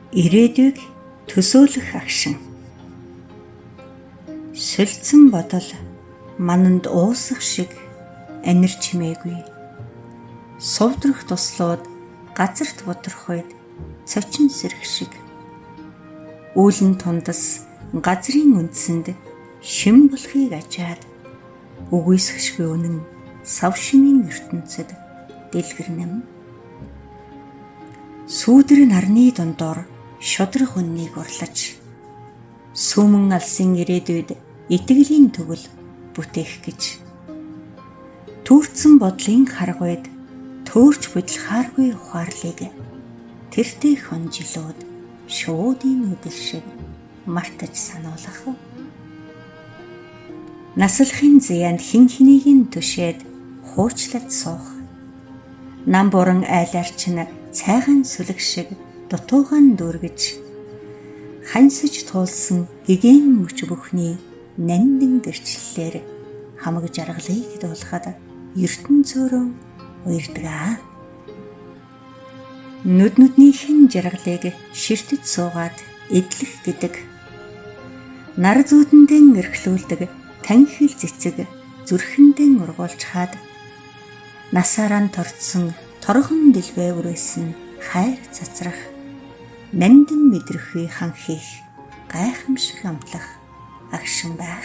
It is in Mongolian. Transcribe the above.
Ирээдүйг төсөөлөх агшин. Сөлдсөн бодол мананд уусах шиг анир чимээгүй. Сувдрах туслууд газарт бутрах үед цочин сэрэх шиг. Үүлэн тундас газрын үндсэнд шим болохыг ажаад үгүйсэхшгүй үнэн савшмын ертөнцид дэлгэрнэм. Сүүдэр нарны дундор шудраг үннийг урлаж сүмэн алсын ирээдүйд итгэлийн төгөл бүтээх гэж түүрцэн бодлын харгуйд төөрч бодлохааргүй ухаарлыг тэртээ хонжилууд шуудын үдэл шиг мартаж сануулах. Наслахын зяанд хин хэнийг төшөөд хуучлаад суух. Нам буран айлаарч нь цайхан сүлэг шиг дутуугаан дүүргэж хансаж туулсан гэгэн мөч бүхний нандин гэрчлэлээр хамаг жаргалыг дуулахад ертөнцөөрөө уярдгаа. Нүднийхэн жаргалыг ширтэд суугаад эдлэх гэдэг. Нар зүүдэндээ эрхлүүлдэг танхил цэцэг зүрхэндээ ургуулж хаад насаараа торцсон торхон дэлбээ үрээсэн хайр цацрах нандин мэдрэх хан хийх гайхамшиг амтлах агшин байх.